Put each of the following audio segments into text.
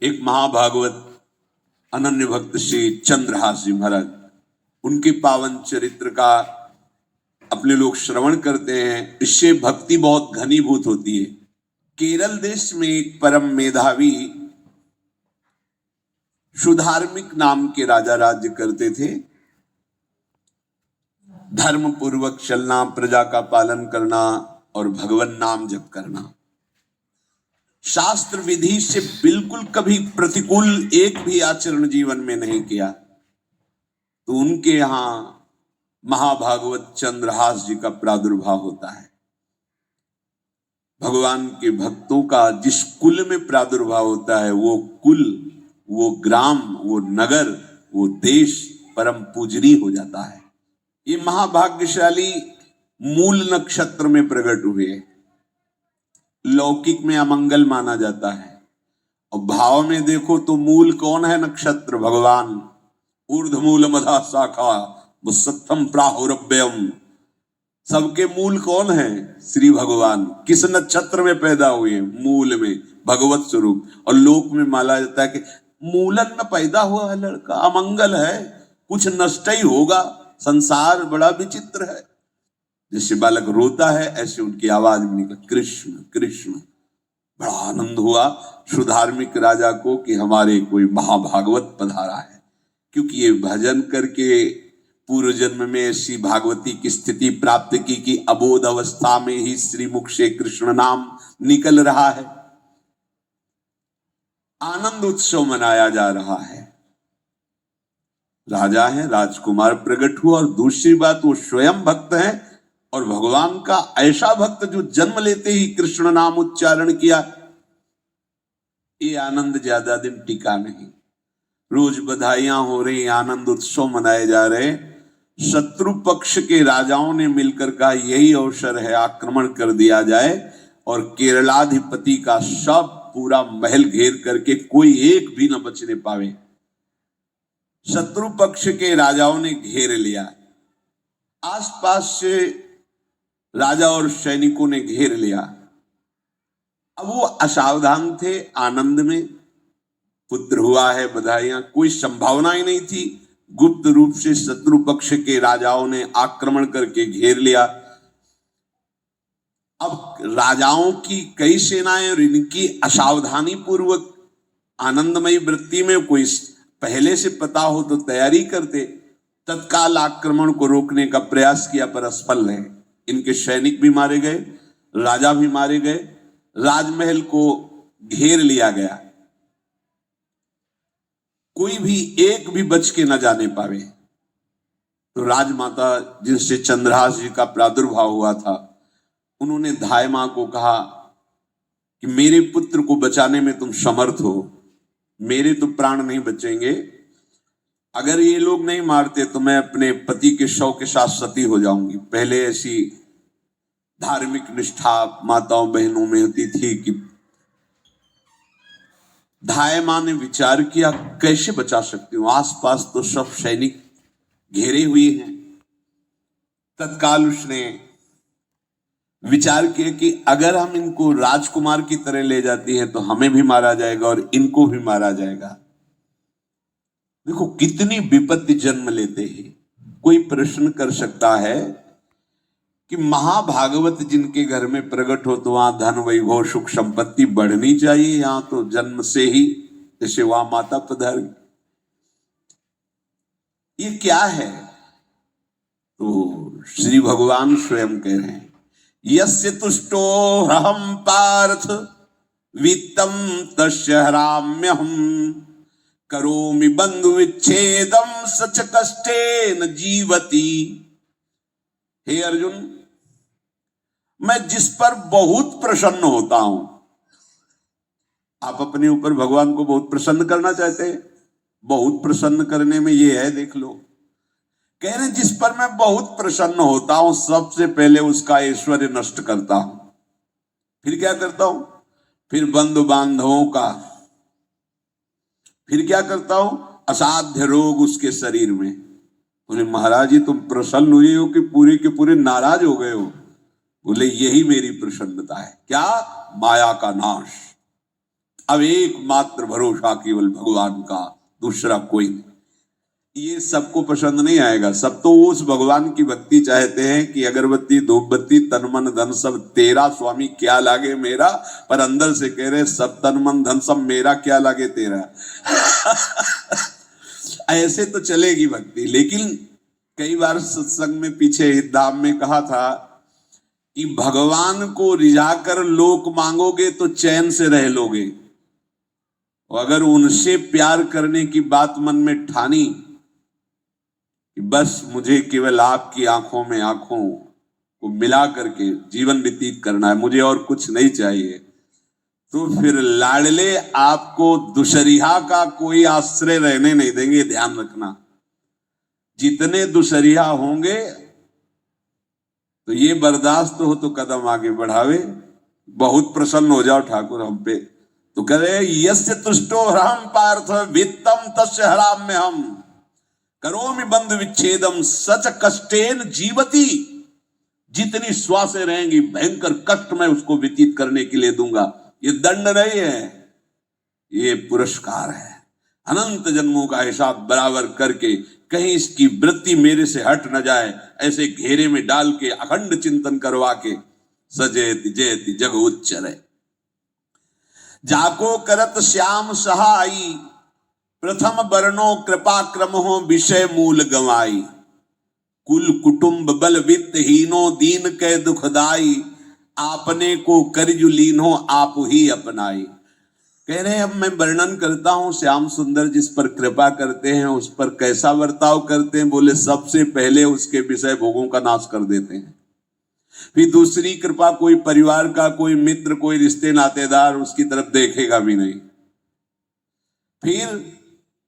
एक महाभागवत अनन्य भक्त श्री चंद्रहास जी महाराज, उनके पावन चरित्र का अपने लोग श्रवण करते हैं। इससे भक्ति बहुत घनीभूत होती है। केरल देश में एक परम मेधावी सुधार्मिक नाम के राजा राज्य करते थे। धर्म पूर्वक चलना, प्रजा का पालन करना और भगवान नाम जप करना, शास्त्र विधि से बिल्कुल कभी प्रतिकूल एक भी आचरण जीवन में नहीं किया। तो उनके यहां महाभागवत चंद्रहास जी का प्रादुर्भाव होता है। भगवान के भक्तों का जिस कुल में प्रादुर्भाव होता है, वो कुल, वो ग्राम, वो नगर, वो देश परम पूजनीय हो जाता है। ये महाभाग्यशाली मूल नक्षत्र में प्रकट हुए। लौकिक में अमंगल माना जाता है और भाव में देखो तो मूल कौन है? नक्षत्र भगवान। ऊर्ध्वमूल मधा शाखा मुसत्थम प्राहुरभ्यम। सबके मूल कौन है? श्री भगवान। किस नक्षत्र में पैदा हुए? मूल में, भगवत स्वरूप। और लोक में माना जाता है कि मूलन में पैदा हुआ है लड़का, अमंगल है, कुछ नष्ट ही होगा, संसार बड़ा विचित्र है। जैसे बालक रोता है ऐसे उनकी आवाज में निकला कृष्ण कृष्ण। बड़ा आनंद हुआ सुधार्मिक राजा को कि हमारे कोई महाभागवत पधारा है, क्योंकि ये भजन करके पूर्व जन्म में ऐसी भागवती की स्थिति प्राप्त की कि अबोध अवस्था में ही श्रीमुख से कृष्ण नाम निकल रहा है। आनंद उत्सव मनाया जा रहा है। राजा है, राजकुमार प्रकट हुआ, और दूसरी बात वो स्वयं भक्त है और भगवान का ऐसा भक्त जो जन्म लेते ही कृष्ण नाम उच्चारण किया। ये आनंद ज्यादा दिन टिका नहीं। रोज बधाइयां हो रही, आनंद उत्सव मनाए जा रहे। शत्रु पक्ष के राजाओं ने मिलकर कहा यही अवसर है, आक्रमण कर दिया जाए और केरलाधिपति का सब पूरा महल घेर करके कोई एक भी न बचने पावे। शत्रु पक्ष के राजाओं ने घेर लिया। आसपास से राजा और सैनिकों ने घेर लिया। अब वो असावधान थे, आनंद में पुत्र हुआ है, बधाइयां, कोई संभावना ही नहीं थी। गुप्त रूप से शत्रु पक्ष के राजाओं ने आक्रमण करके घेर लिया। अब राजाओं की कई सेनाएं और इनकी असावधानी पूर्वक आनंदमयी वृत्ति में कोई पहले से पता हो तो तैयारी करते, तत्काल आक्रमण को रोकने का प्रयास किया पर असफल है। इनके सैनिक भी मारे गए, राजा भी मारे गए, राजमहल को घेर लिया गया, कोई भी एक भी बच के न जाने पावे। तो राजमाता जिनसे चंद्रहास जी का प्रादुर्भाव हुआ था, उन्होंने धाय मां को कहा कि मेरे पुत्र को बचाने में तुम समर्थ हो, मेरे तो प्राण नहीं बचेंगे, अगर ये लोग नहीं मारते तो मैं अपने पति के शव के साथ सती हो जाऊंगी। पहले ऐसी धार्मिक निष्ठा माताओं बहनों में होती थी कि धाय मां ने विचार किया कैसे बचा सकती हूं, आसपास तो सब सैनिक घेरे हुए हैं। तत्काल उसने विचार किया कि अगर हम इनको राजकुमार की तरह ले जाती हैं तो हमें भी मारा जाएगा और इनको भी मारा जाएगा। देखो कितनी विपत्ति जन्म लेते हैं। कोई प्रश्न कर सकता है कि महाभागवत जिनके घर में प्रकट हो तो वहां धन वैभव सुख संपत्ति बढ़नी चाहिए, यहां तो जन्म से ही जैसे वहां माता पधार, ये क्या है? तो श्री भगवान स्वयं कह रहे हैं यस्य तुष्टो हम पार्थ वित्तम तस्य हराम्यहम करोमि बंधु विच्छेदम सच कष्टेन जीवति। हे अर्जुन, मैं जिस पर बहुत प्रसन्न होता हूं, आप अपने ऊपर भगवान को बहुत प्रसन्न करना चाहते हैं, बहुत प्रसन्न करने में ये है, देख लो, कह रहे जिस पर मैं बहुत प्रसन्न होता हूं सबसे पहले उसका ऐश्वर्य नष्ट करता हूं। फिर क्या करता हूं? फिर बंधु बांधवों का, फिर क्या करता हूं? असाध्य रोग उसके शरीर में। बोले महाराज जी तुम प्रसन्न हुए हो कि पूरे के पूरे नाराज हो गए हो? बोले यही मेरी प्रसन्नता है। क्या? माया का नाश। अब एकमात्र भरोसा केवल भगवान का, दूसरा कोई नहीं। ये सबको पसंद नहीं आएगा। सब तो उस भगवान की भक्ति चाहते हैं कि अगरबत्ती धूपबत्ती तन मन धन सब तेरा स्वामी, क्या लागे मेरा, पर अंदर से कह रहे सब तन मन धन सब मेरा, क्या लागे तेरा। ऐसे तो चलेगी भक्ति। लेकिन कई बार सत्संग में पीछे धाम में कहा था कि भगवान को रिझाकर लोक मांगोगे तो चैन से रह लोगे, और अगर उनसे प्यार करने की बात मन में ठानी कि बस मुझे केवल आपकी आंखों में आंखों को मिला करके जीवन व्यतीत करना है, मुझे और कुछ नहीं चाहिए, तो फिर लाडले आपको दुशरिहा का कोई आश्रय रहने नहीं देंगे। ध्यान रखना, जितने दुशरिहा होंगे तो ये बर्दाश्त हो तो कदम आगे बढ़ावे। बहुत प्रसन्न हो जाओ ठाकुर हम पे तो कह रहे यस्य तुष्टो हम पार्थ वित्तम तस्य हराम में हम करोमि बंध विच्छेदम सच कष्टेन जीवती। जितनी श्वासें रहेंगी भयंकर कष्ट मैं उसको व्यतीत करने के लिए दूंगा। ये दंड नहीं है, ये पुरस्कार है। अनंत जन्मों का हिसाब बराबर करके कहीं इसकी वृत्ति मेरे से हट न जाए, ऐसे घेरे में डाल के अखंड चिंतन करवा के सजयति जयति जग उच्चरे। जाको करत श्याम सहाई प्रथम बरनो कृपा क्रम हो विषय मूल गवाई। कुल कुटुंब बल वित्त हीनो दीन के दुखदाई। आपने को करजु लीनो आप ही अपनाई। कह रहे अब मैं वर्णन करता हूं श्याम सुंदर जिस पर कृपा करते हैं उस पर कैसा बर्ताव करते हैं। बोले सबसे पहले उसके विषय भोगों का नाश कर देते हैं। फिर दूसरी कृपा कोई परिवार का कोई मित्र कोई रिश्ते नातेदार उसकी तरफ देखेगा भी नहीं। फिर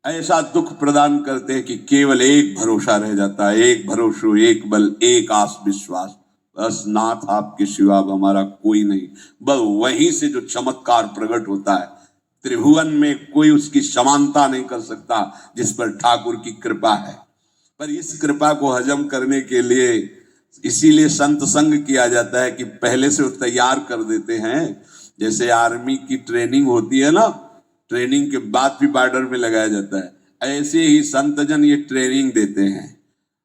ऐसा दुख प्रदान करते हैं कि केवल एक भरोसा रह जाता है, एक भरोसा एक बल एक आस विश्वास, बस नाथ आपके सिवा हमारा कोई नहीं। बस वहीं से जो चमत्कार प्रकट होता है, त्रिभुवन में कोई उसकी समानता नहीं कर सकता जिस पर ठाकुर की कृपा है। पर इस कृपा को हजम करने के लिए इसीलिए संत संग किया जाता है कि पहले से वो तैयार कर देते हैं। जैसे आर्मी की ट्रेनिंग होती है ना, ट्रेनिंग के बाद भी बॉर्डर में लगाया जाता है, ऐसे ही संत जन ये ट्रेनिंग देते हैं।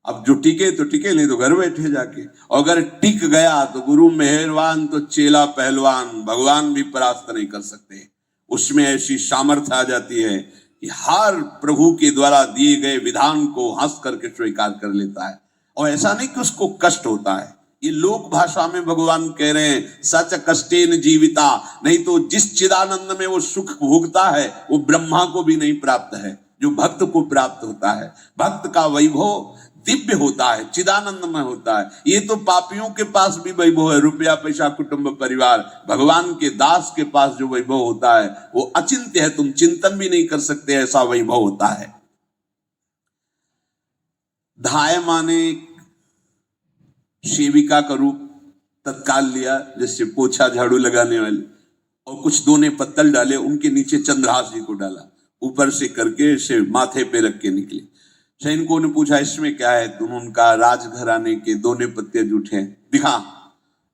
अब जो टिके तो टिके, नहीं तो घर बैठे जाके। अगर टिक गया तो गुरु मेहरबान तो चेला पहलवान, भगवान भी परास्त नहीं कर सकते। उसमें ऐसी सामर्थ्य आ जाती है कि हर प्रभु के द्वारा दिए गए विधान को हंस करके स्वीकार कर लेता है। और ऐसा नहीं कि उसको कष्ट होता है। ये लोक भाषा में भगवान कह रहे हैं सच कष्टेन जीविता। नहीं तो जिस चिदानंद में वो सुख भोगता है वो ब्रह्मा को भी नहीं प्राप्त है जो भक्त को प्राप्त होता है। भक्त का वैभव दिव्य होता है, चिदानंद में होता है। ये तो पापियों के पास भी वैभव है, रुपया पैसा कुटुंब परिवार। भगवान के दास के पास जो वैभव होता है वो अचिंत्य है, तुम चिंतन भी नहीं कर सकते, ऐसा वैभव होता है। धाय माने सेविका का रूप तत्काल लिया, जैसे पोछा झाड़ू लगाने वाले, और कुछ दोने पत्तल डाले, उनके नीचे चंद्रहास जी को डाला, ऊपर से करके से माथे पे रख के निकले। सैनिकों ने पूछा इसमें क्या है, तुम उनका राजघराने के दोने पत्ते जूठे दिखा।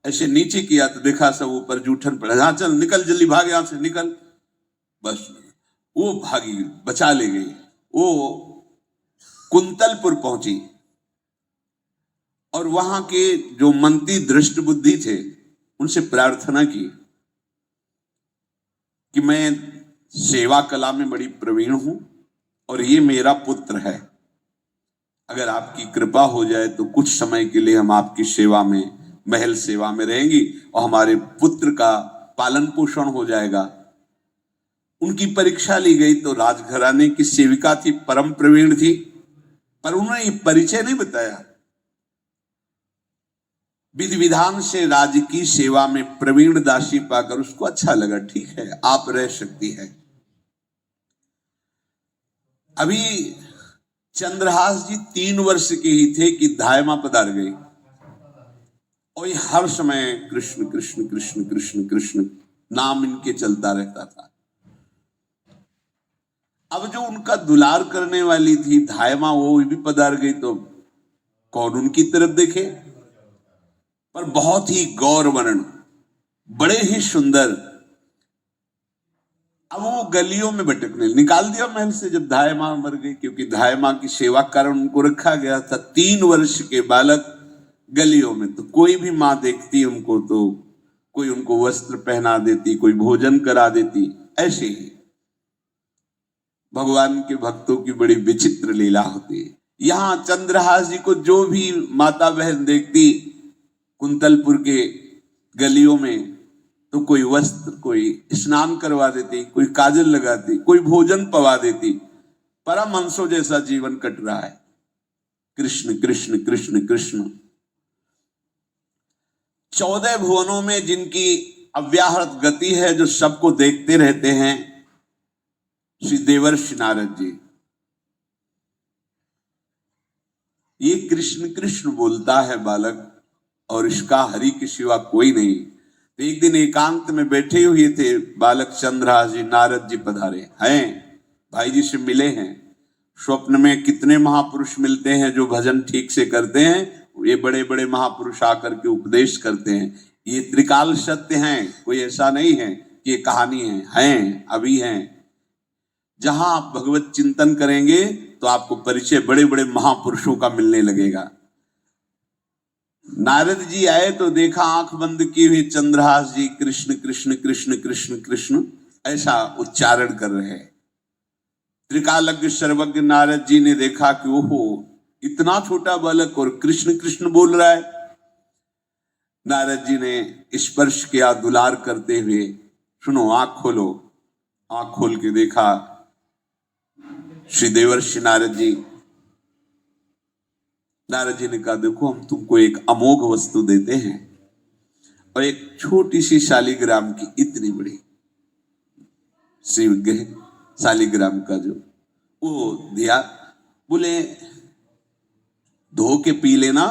ऐसे नीचे किया तो देखा सब ऊपर जूठन पड़ा। हाँ चल निकल जल्दी, भाग यहां से निकल। बस वो भागी, बचा ले गई। वो कुंतलपुर पहुंची और वहां के जो मंत्री दृष्ट बुद्धि थे उनसे प्रार्थना की कि मैं सेवा कला में बड़ी प्रवीण हूं और ये मेरा पुत्र है, अगर आपकी कृपा हो जाए तो कुछ समय के लिए हम आपकी सेवा में, महल सेवा में रहेंगी और हमारे पुत्र का पालन पोषण हो जाएगा। उनकी परीक्षा ली गई तो राजघराने की सेविका थी, परम प्रवीण थी, पर उन्होंने ये परिचय नहीं बताया। विधि विधान से राज्य की सेवा में प्रवीण दासी पाकर उसको अच्छा लगा, ठीक है आप रह सकती है। अभी चंद्रहास जी 3 वर्ष के ही थे कि धायमा पधार गई और ये हर समय कृष्ण कृष्ण कृष्ण कृष्ण कृष्ण नाम इनके चलता रहता था। अब जो उनका दुलार करने वाली थी धायमा, वो भी पधार गई तो कौन उनकी तरफ देखे। पर बहुत ही गौर वर्ण, बड़े ही सुंदर अब वो गलियों में भटकने, निकाल दिया महल से जब धाय माँ मर गई, क्योंकि धाय माँ की सेवा कारण उनको रखा गया था। 3 वर्ष के बालक गलियों में, तो कोई भी माँ देखती उनको तो कोई उनको वस्त्र पहना देती, कोई भोजन करा देती। ऐसे ही भगवान के भक्तों की बड़ी विचित्र लीला होती है। यहाँ चंद्रहास जी को जो भी माता बहन देखती कुंतलपुर के गलियों में, तो कोई वस्त्र, कोई स्नान करवा देती, कोई काजल लगाती, कोई भोजन पवा देती। परमहंसों जैसा जीवन कट रहा है। कृष्ण कृष्ण कृष्ण कृष्ण। 14 भुवनों में जिनकी अव्याहत गति है, जो सबको देखते रहते हैं, श्री देवर्षि नारद जी। ये कृष्ण कृष्ण बोलता है बालक, और इसका हरि के सिवा कोई नहीं। तो एक दिन एकांत में बैठे हुए थे बालक चंद्रहास जी, नारद जी पधारे हैं, भाई जी से मिले हैं। स्वप्न में कितने महापुरुष मिलते हैं जो भजन ठीक से करते हैं, ये बड़े बड़े महापुरुष आकर के उपदेश करते हैं। ये त्रिकाल सत्य हैं, कोई ऐसा नहीं है कि ये कहानी है, अभी हैं। जहां आप भगवत चिंतन करेंगे तो आपको परिचय बड़े बड़े महापुरुषों का मिलने लगेगा। नारद जी आए तो देखा आंख बंद किए हुए चंद्रहास जी कृष्ण कृष्ण कृष्ण कृष्ण कृष्ण ऐसा उच्चारण कर रहे हैं। त्रिकालज्ञ सर्वज्ञ नारद जी ने देखा कि ओहो, इतना छोटा बालक और कृष्ण कृष्ण बोल रहा है। नारद जी ने स्पर्श किया दुलार करते हुए, सुनो आंख खोलो। आंख खोल के देखा श्री देवर्षि नारद जी। नारद जी ने कहा, देखो हम तुमको एक अमोघ वस्तु देते हैं, और एक छोटी सी शालिग्राम की इतनी बड़ी शिवग्रह शालिग्राम का जो वो दिया। बोले धो के पी लेना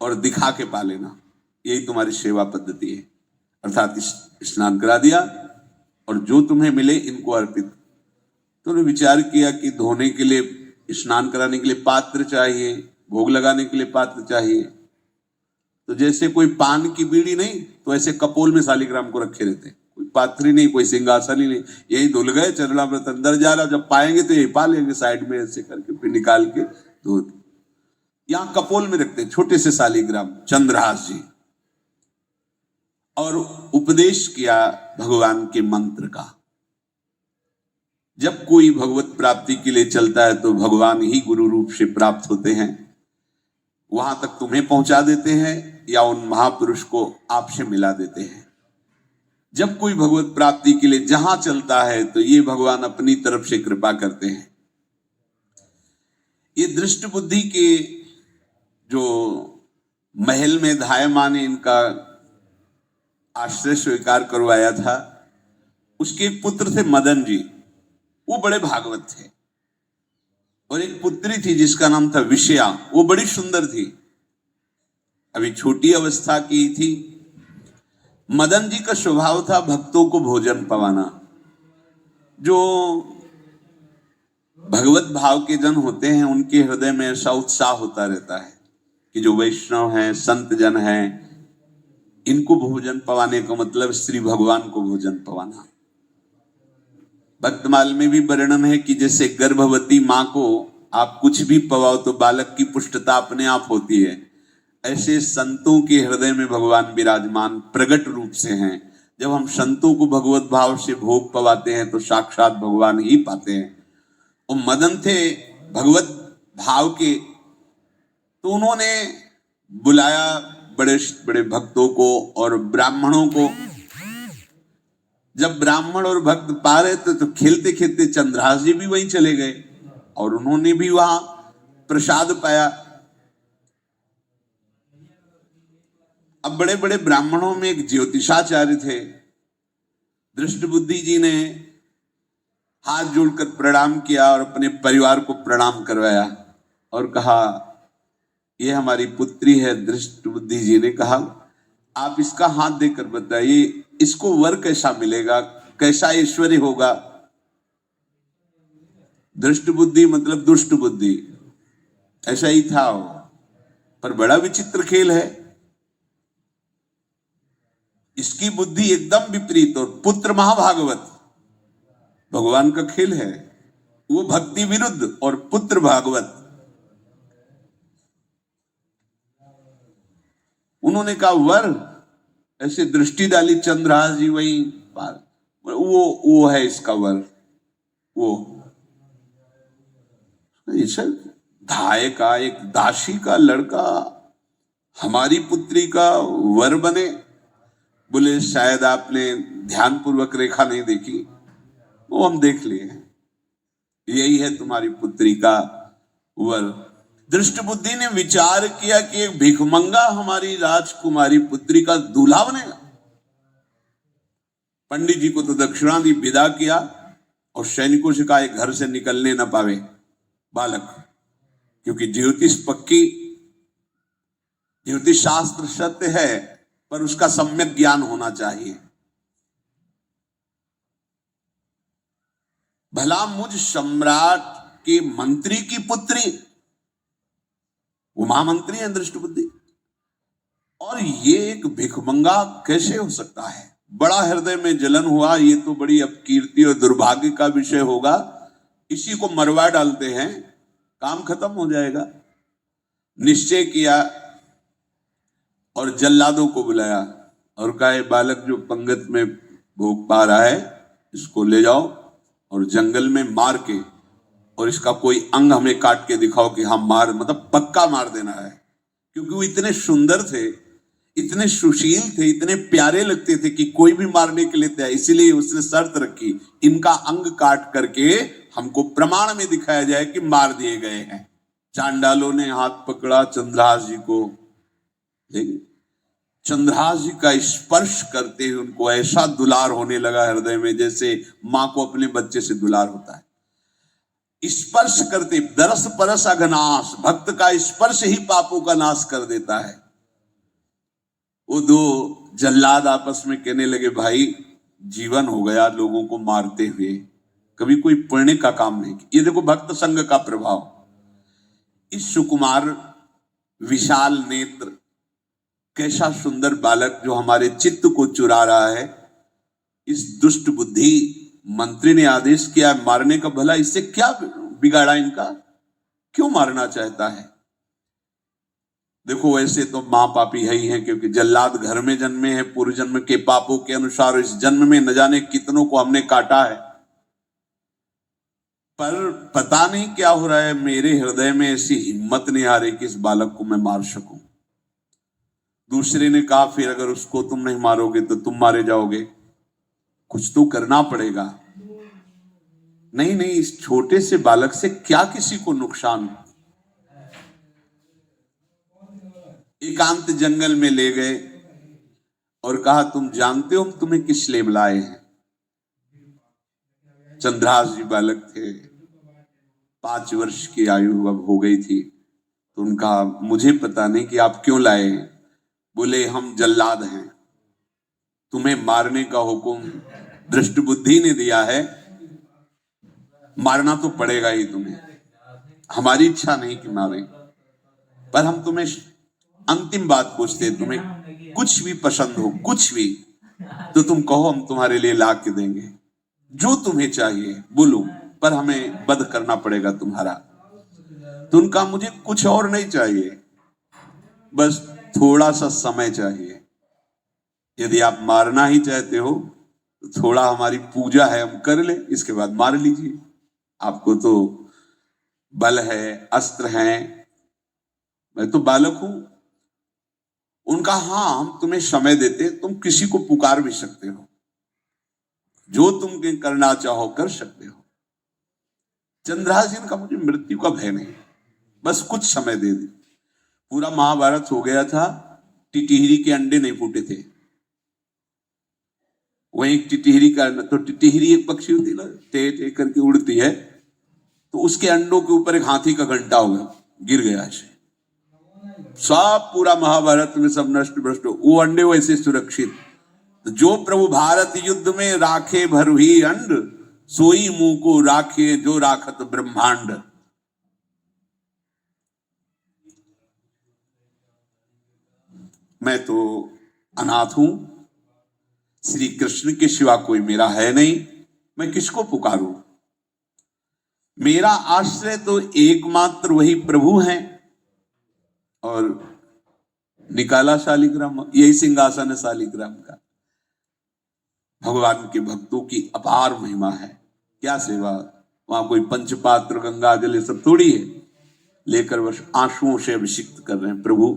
और दिखा के पा लेना, यही तुम्हारी सेवा पद्धति है। अर्थात स्नान करा दिया और जो तुम्हें मिले इनको अर्पित। तो उन्होंने विचार किया कि धोने के लिए, स्नान कराने के लिए पात्र चाहिए, भोग लगाने के लिए पात्र चाहिए। तो जैसे कोई पान की बीड़ी नहीं, तो ऐसे कपोल में शालिग्राम को रखे रहते, कोई पात्री नहीं, कोई सिंहासन ही नहीं। यही धुल गए, चरणामृत अंदर जा रहा, जब पाएंगे तो यही पा लेंगे, साइड में ऐसे करके फिर निकाल के धो। यहाँ कपोल में रखते छोटे से शालिग्राम चंद्रहास जी, और उपदेश किया भगवान के मंत्र का। जब कोई भगवत प्राप्ति के लिए चलता है तो भगवान ही गुरु रूप से प्राप्त होते हैं, वहां तक तुम्हें पहुंचा देते हैं या उन महापुरुष को आपसे मिला देते हैं। जब कोई भगवत प्राप्ति के लिए जहां चलता है तो ये भगवान अपनी तरफ से कृपा करते हैं। ये दृष्ट बुद्धि के जो महल में धाय माँ ने इनका आश्रय स्वीकार करवाया था, उसके एक पुत्र थे मदन जी, वो बड़े भागवत थे। और एक पुत्री थी जिसका नाम था विषया, वो बड़ी सुंदर थी, अभी छोटी अवस्था की थी। मदन जी का स्वभाव था भक्तों को भोजन पवाना। जो भगवत भाव के जन होते हैं उनके हृदय में ऐसा उत्साह होता रहता है कि जो वैष्णव हैं, संत जन हैं, इनको भोजन पवाने का मतलब श्री भगवान को भोजन पवाना। भक्तमाल में भी वर्णन है कि जैसे गर्भवती माँ को आप कुछ भी पवाओ तो बालक की पुष्टता अपने आप होती है, ऐसे संतों के हृदय में भगवान विराजमान प्रगट रूप से हैं। जब हम संतों को भगवत भाव से भोग पवाते हैं तो साक्षात भगवान ही पाते हैं। और मदन थे भगवत भाव के, तो उन्होंने बुलाया बड़े बड़े भक्तों को और ब्राह्मणों को। जब ब्राह्मण और भक्त पा रहे थे तो खेलते खेलते चंद्रहास जी भी वहीं चले गए और उन्होंने भी वहां प्रसाद पाया। अब बड़े बड़े ब्राह्मणों में एक ज्योतिषाचार्य थे। दृष्ट बुद्धि जी ने हाथ जोड़कर प्रणाम किया और अपने परिवार को प्रणाम करवाया और कहा, ये हमारी पुत्री है। दृष्ट बुद्धि जी ने कहा, आप इसका हाथ देकर बताइए इसको वर कैसा मिलेगा, कैसा ऐश्वर्य होगा। दृष्ट बुद्धि मतलब दुष्ट बुद्धि, ऐसा ही था वो। पर बड़ा विचित्र खेल है, इसकी बुद्धि एकदम विपरीत और पुत्र महाभागवत। भगवान का खेल है। वो भक्ति विरुद्ध और पुत्र भागवत। उन्होंने कहा वर, ऐसे दृष्टि डाली चंद्रहास जी वही पार, वो है इसका वर। वो सर धाय का एक दासी का लड़का हमारी पुत्री का वर बने। बोले शायद आपने ध्यान पूर्वक रेखा नहीं देखी, वो हम देख लिए, यही है तुम्हारी पुत्री का वर। दृष्ट बुद्धि ने विचार किया कि एक भिखमंगा हमारी राजकुमारी पुत्री का दूल्हा बनेगा। पंडित जी को तो दक्षिणा दी, विदा किया और सैनिकों से कहा घर से निकलने न पावे बालक, क्योंकि ज्योतिष पक्की, ज्योतिष शास्त्र सत्य है, पर उसका सम्यक ज्ञान होना चाहिए। भला मुझ सम्राट के मंत्री की पुत्री, वो महामंत्री है दृष्ट बुद्धि, और ये एक भिखमंगा कैसे हो सकता है? बड़ा हृदय में जलन हुआ, ये तो बड़ी अपकीर्ति और दुर्भाग्य का विषय होगा, इसी को मरवा डालते हैं, काम खत्म हो जाएगा। निश्चय किया और जल्लादों को बुलाया और कहा बालक जो पंगत में भोग पा रहा है इसको ले जाओ और जंगल में मार के, और इसका कोई अंग हमें काट के दिखाओ कि हम मार, मतलब पक्का मार देना है। क्योंकि वो इतने सुंदर थे, इतने सुशील थे, इतने प्यारे लगते थे कि कोई भी मारने के लिए तैयार। इसीलिए उसने शर्त रखी, इनका अंग काट करके हमको प्रमाण में दिखाया जाए कि मार दिए गए हैं। चांडालों ने हाथ पकड़ा चंद्रहास जी को, लेकिन चंद्रहास जी का स्पर्श करते हुए उनको ऐसा दुलार होने लगा हृदय में, जैसे मां को अपने बच्चे से दुलार होता है। स्पर्श करते, दरस परस अघनाश, भक्त का स्पर्श ही पापों का नाश कर देता है। वो दो जल्लाद आपस में कहने लगे भाई जीवन हो गया लोगों को मारते हुए, कभी कोई पुण्य का काम नहीं किया। ये देखो भक्त संग का प्रभाव। इस सुकुमार विशाल नेत्र, कैसा सुंदर बालक जो हमारे चित्त को चुरा रहा है, इस दुष्ट बुद्धि मंत्री ने आदेश किया मारने का। भला इससे क्या बिगाड़ा इनका, क्यों मारना चाहता है? देखो वैसे तो मां पापी है ही है, क्योंकि जल्लाद घर में जन्मे हैं, पूर्व जन्म के पापों के अनुसार इस जन्म में न जाने कितनों को हमने काटा है। पर पता नहीं क्या हो रहा है, मेरे हृदय में ऐसी हिम्मत नहीं आ रही कि इस बालक को मैं मार सकूं। दूसरे ने कहा फिर अगर उसको तुम नहीं मारोगे तो तुम मारे जाओगे, कुछ तो करना पड़ेगा। नहीं नहीं, इस छोटे से बालक से क्या किसी को नुकसान। एकांत जंगल में ले गए और कहा तुम जानते हो तुम्हें किस लिए बुलाए हैं? चंद्रहास जी बालक थे, 5 वर्ष की आयु अब हो गई थी, तो उनका मुझे पता नहीं कि आप क्यों लाए हैं। बोले हम जल्लाद हैं, तुम्हें मारने का हुक्म दृष्ट बुद्धि ने दिया है, मारना तो पड़ेगा ही तुम्हें। हमारी इच्छा नहीं कि मारें, पर हम तुम्हें अंतिम बात पूछते हैं, तुम्हें कुछ भी पसंद हो, कुछ भी, तो तुम कहो हम तुम्हारे लिए ला के देंगे, जो तुम्हें चाहिए बोलो, पर हमें वध करना पड़ेगा तुम्हारा। तो उनका मुझे कुछ और नहीं चाहिए, बस थोड़ा सा समय चाहिए। यदि आप मारना ही चाहते हो तो थोड़ा हमारी पूजा है हम कर ले, इसके बाद मार लीजिए। आपको तो बल है, अस्त्र हैं, मैं तो बालक हूं। उनका हाँ हम तुम्हें समय देते, तुम किसी को पुकार भी सकते हो, जो तुम करना चाहो कर सकते हो। चंद्रहास जी का मुझे मृत्यु का भय नहीं, बस कुछ समय दे दे। पूरा महाभारत हो गया था, टिटिहरी के अंडे नहीं फूटे थे। वही टिटिहरी का, तो टिटिहरी एक पक्षी होती है ना, टे टे करके उड़ती है, तो उसके अंडों के ऊपर एक हाथी का घंटा हो गया, गिर गया ऐसे, सब पूरा महाभारत में सब नष्ट भ्रष्ट। वो अंडे वैसे सुरक्षित। तो जो प्रभु भारत युद्ध में राखे भरही अंड, सोई मुंह को राखे जो राखत ब्रह्मांड। मैं तो अनाथ हूं, श्री कृष्ण के सिवा कोई मेरा है नहीं, मैं किसको पुकारूं? मेरा आश्रय तो एकमात्र वही प्रभु हैं। और निकाला शालिग्राम, यही सिंहासन है शालिग्राम का। भगवान के भक्तों की अपार महिमा है। क्या सेवा, वहां कोई पंचपात्र गंगा जल ये सब थोड़ी है, लेकर बस आंसुओं से अभिषिक्त कर रहे हैं। प्रभु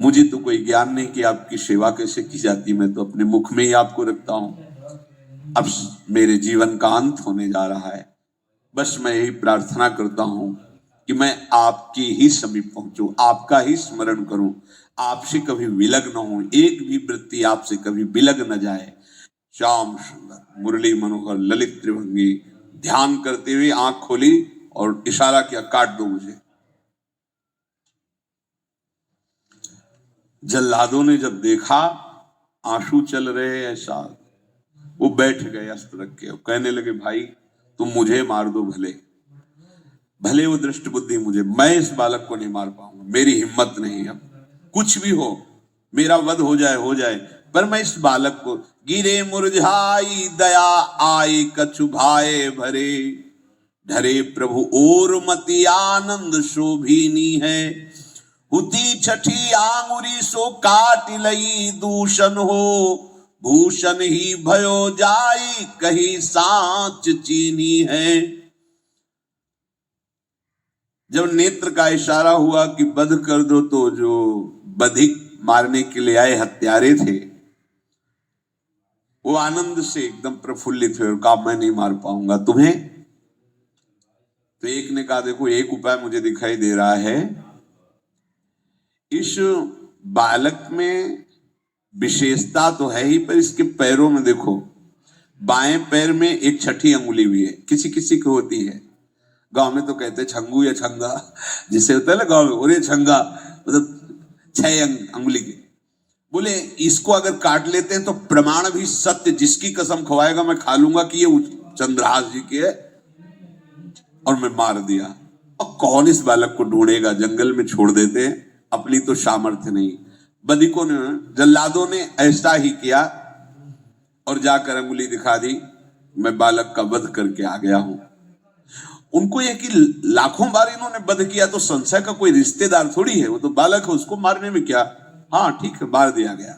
मुझे तो कोई ज्ञान नहीं कि आपकी सेवा कैसे की जाती, मैं तो अपने मुख में ही आपको रखता हूं। अब मेरे जीवन का अंत होने जा रहा है, बस मैं यही प्रार्थना करता हूं कि मैं आपके ही समीप पहुंचूं, आपका ही स्मरण करूं, आपसे कभी विलग न हो, एक भी वृत्ति आपसे कभी विलग न जाए। श्याम सुंदर मुरली मनोहर ललित त्रिभंगी ध्यान करते हुए आंख खोली और इशारा किया, काट दो मुझे। जल्लादों ने जब देखा आंसू चल रहे ऐसा, वो बैठ गए अस्त्र रख के, कहने लगे, भाई तुम मुझे मार दो, भले भले वो दृष्ट बुद्धि मुझे, मैं इस बालक को नहीं मार पाऊंगा, मेरी हिम्मत नहीं। अब कुछ भी हो, मेरा वध हो जाए, पर मैं इस बालक को, गिरे मुरझाई दया आए कछु भाए भरे, ढरे प्रभु और मति आनंद शोभिनी है, हुती छठी आंगुरी सो काट लई दूषण हो, भूषण ही भयो जाई कही सांच चीनी है। जब नेत्र का इशारा हुआ कि वध कर दो, तो जो बधिक मारने के लिए आए हत्यारे थे वो आनंद से एकदम प्रफुल्लित हुए और कहा, मैं नहीं मार पाऊंगा तुम्हें। तो एक ने कहा, देखो एक उपाय मुझे दिखाई दे रहा है, इस बालक में विशेषता तो है ही, पर इसके पैरों में देखो, बाएं पैर में एक छठी अंगुली भी है, किसी किसी को होती है। गांव में तो कहते हैं छंगू या छंगा, जिसे होता है ना गांव में, और छंगा मतलब 6 अंगुली के। बोले इसको अगर काट लेते हैं तो प्रमाण भी सत्य, जिसकी कसम खवाएगा मैं खा लूंगा कि ये चंद्रहास जी के है, और मैं मार दिया। और कौन इस बालक को ढूंढेगा, जंगल में छोड़ देते हैं, अपनी तो सामर्थ्य नहीं। बदिकों ने, जल्लादों ने ऐसा ही किया और जाकर अंगुली दिखा दी, मैं बालक का वध करके आ गया हूं। उनको यह कि लाखों बार इन्होंने वध किया, तो संशय का कोई रिश्तेदार थोड़ी है, वो तो बालक है, उसको मारने में क्या, हाँ ठीक है, मार दिया गया।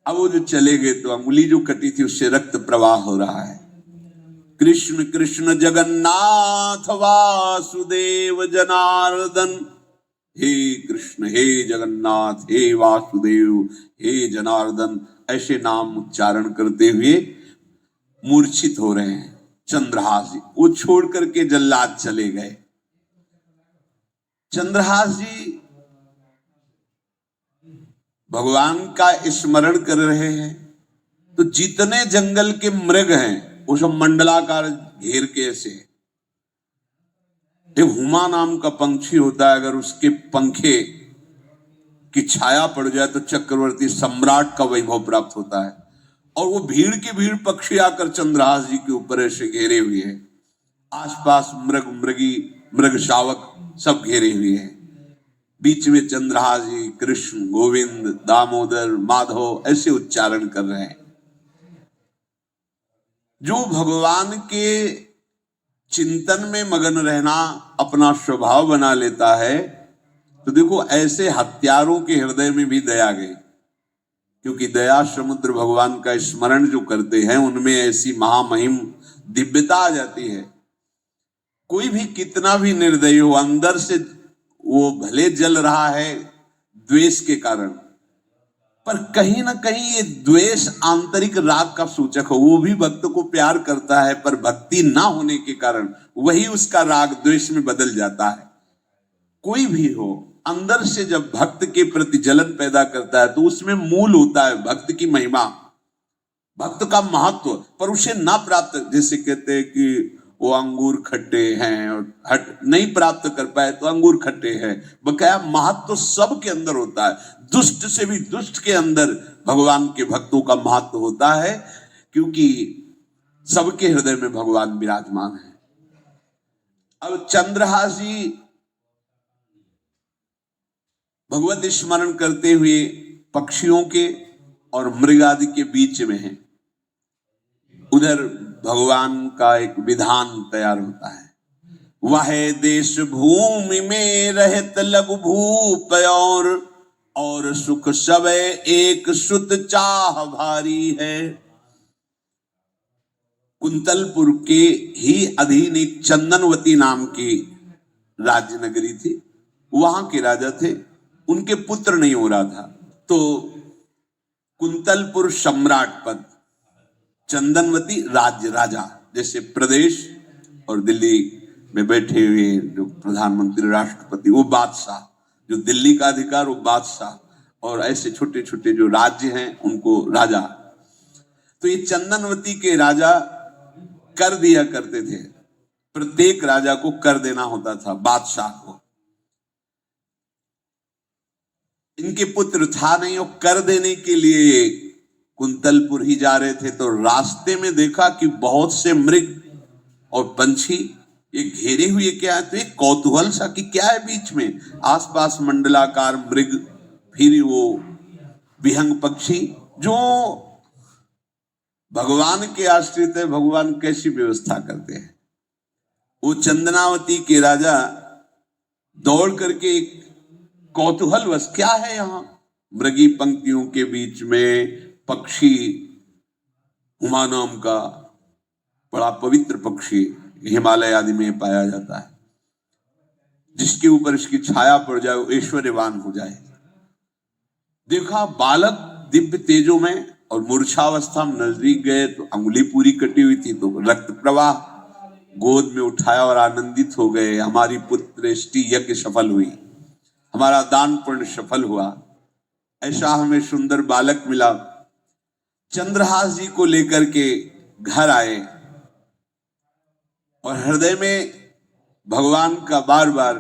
अब वो जो चले गए तो अंगुली जो कटी थी उससे रक्त प्रवाह हो रहा है। कृष्ण कृष्ण जगन्नाथ वासुदेव जनार्दन, हे कृष्ण हे जगन्नाथ हे वासुदेव हे जनार्दन, ऐसे नाम उच्चारण करते हुए मूर्छित हो रहे हैं चंद्रहास जी। वो छोड़ करके जल्लाद चले गए। चंद्रहास जी भगवान का स्मरण कर रहे हैं, तो जितने जंगल के मृग हैं वो सब मंडलाकार घेर के ऐसे। एक हुमा नाम का पंछी होता है, अगर उसके पंखे की छाया पड़ जाए तो चक्रवर्ती सम्राट का वैभव प्राप्त होता है। और वो भीड़ की भीड़ पक्षी आकर चंद्रहास जी के ऊपर ऐसे घेरे हुए हैं, आसपास मृग मृगी मृग शावक सब घेरे हुए हैं। बीच में चंद्रहास जी कृष्ण गोविंद दामोदर माधव ऐसे उच्चारण कर रहे हैं। जो भगवान के चिंतन में मगन रहना अपना स्वभाव बना लेता है, तो देखो ऐसे हत्यारों के हृदय में भी दया गई, क्योंकि दया समुद्र भगवान का स्मरण जो करते हैं उनमें ऐसी महामहिम दिव्यता आ जाती है। कोई भी कितना भी निर्दयी हो, अंदर से वो भले जल रहा है द्वेष के कारण, पर कहीं ना कहीं ये द्वेष आंतरिक राग का सूचक हो। वो भी भक्त को प्यार करता है, पर भक्ति ना होने के कारण वही उसका राग द्वेष में बदल जाता है। कोई भी हो, अंदर से जब भक्त के प्रति जलन पैदा करता है तो उसमें मूल होता है भक्त की महिमा, भक्त का महत्व, पर उसे ना प्राप्त, जैसे कहते हैं कि वो अंगूर खट्टे हैं और हट नहीं प्राप्त कर पाए तो अंगूर खट्टे हैं। बकाया महत्व तो सबके अंदर होता है, दुष्ट से भी दुष्ट के अंदर भगवान के भक्तों का महत्व होता है, क्योंकि सबके हृदय में भगवान विराजमान है। अब चंद्रहास जी भगवत स्मरण करते हुए पक्षियों के और मृग आदि के बीच में हैं। उधर भगवान का एक विधान तैयार होता है। वह देश भूमि में रहत लघु भूप और सुख सब एक सुत चाह भारी है। कुंतलपुर के ही अधीन एक चंदनवती नाम की राज्य नगरी थी। वहां के राजा थे, उनके पुत्र नहीं हो रहा था, तो कुंतलपुर सम्राट पद, चंदनवती राज्य राजा, जैसे प्रदेश और दिल्ली में बैठे हुए जो प्रधानमंत्री राष्ट्रपति वो बादशाह, जो दिल्ली का अधिकार वो बादशाह, और ऐसे छोटे छोटे जो राज्य हैं उनको राजा। तो ये चंदनवती के राजा कर दिया करते थे, प्रत्येक राजा को कर देना होता था बादशाह को। इनके पुत्र था नहीं और कर देने के लिए कुंतलपुर ही जा रहे थे, तो रास्ते में देखा कि बहुत से मृग और पंछी ये घेरे हुए क्या है, तो एक कौतूहल सा कि क्या है बीच में, आसपास मंडलाकार मृग, फिर वो विहंग पक्षी जो भगवान के आश्रित है, भगवान कैसी व्यवस्था करते हैं। वो चंदनावती के राजा दौड़ करके एक कौतूहलवश, क्या है यहाँ, मृगी पंक्तियों के बीच में पक्षी, हुमा नाम का बड़ा पवित्र पक्षी हिमालय आदि में पाया जाता है, जिसके ऊपर इसकी छाया पड़ जाए वो ऐश्वर्यवान हो जाए। देखा बालक दिव्य तेजों में, और मूर्छावस्था में नजदीक गए तो अंगुली पूरी कटी हुई थी, तो रक्त प्रवाह, गोद में उठाया और आनंदित हो गए, हमारी पुत्रेष्टि यज्ञ सफल हुई, हमारा दान पुण्य सफल हुआ, ऐसा हमें सुंदर बालक मिला। चंद्रहास जी को लेकर के घर आए और हृदय में भगवान का बार बार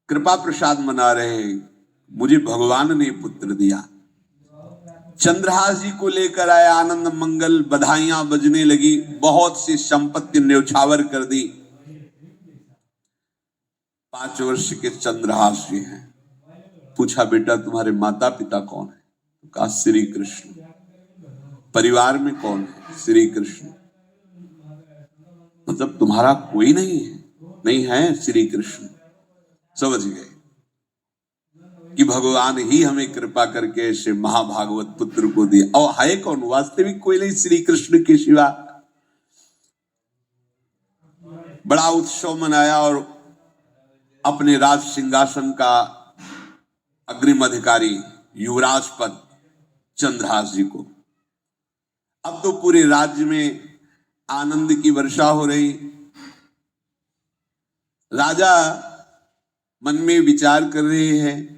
कृपा प्रसाद मना रहे, मुझे भगवान ने पुत्र दिया। चंद्रहास जी को लेकर आए, आनंद मंगल बधाइयां बजने लगी, बहुत सी संपत्ति न्यौछावर कर दी। 5 वर्ष के चंद्रहास जी हैं। पूछा बेटा तुम्हारे माता पिता कौन है? कहा श्री कृष्ण। परिवार में कौन है? श्री कृष्ण। मतलब तुम्हारा कोई नहीं है? नहीं है, श्री कृष्ण। समझ गए कि भगवान ही हमें कृपा करके ऐसे महाभागवत पुत्र को दिया। और है कौन? वास्तविक कोई नहीं, श्री कृष्ण के सिवा। बड़ा उत्सव मनाया और अपने राज सिंहासन का अग्रिम अधिकारी युवराज पद चंद्रहास जी को। अब तो पूरे राज्य में आनंद की वर्षा हो रही। राजा मन में विचार कर रहे हैं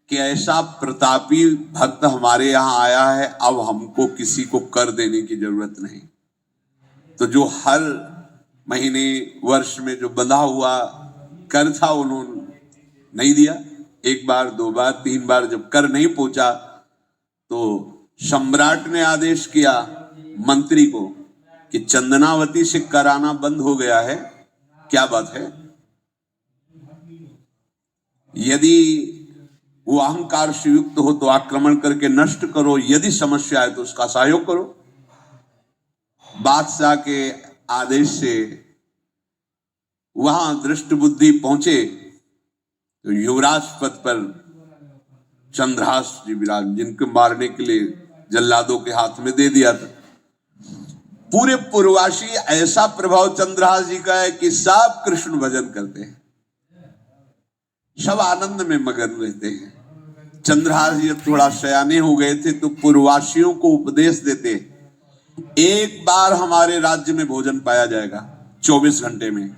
कि ऐसा प्रतापी भक्त हमारे यहाँ आया है, अब हमको किसी को कर देने की जरूरत नहीं। तो जो हर महीने वर्ष में जो बंधा हुआ कर था उन्होंने नहीं दिया। 1 बार 2 बार 3 बार जब कर नहीं पहुंचा तो सम्राट ने आदेश किया मंत्री को कि चंदनावती से कर आना बंद हो गया है। क्या बात है? यदि वो अहंकार से युक्त हो तो आक्रमण करके नष्ट करो, यदि समस्या है तो उसका सहयोग करो। बादशाह के आदेश से वहां दृष्ट बुद्धि पहुंचे तो युवराज पद पर चंद्रहास जी विराज, जिनको मारने के लिए जल्लादों के हाथ में दे दिया था। पूरे पूर्वासी ऐसा प्रभाव चंद्रहास जी का है कि सब कृष्ण भजन करते हैं, सब आनंद में मगन रहते हैं। चंद्रहास जी थोड़ा सयाने हो गए थे तो पूर्ववासियों को उपदेश देते, 1 बार हमारे राज्य में भोजन पाया जाएगा 24 घंटे में,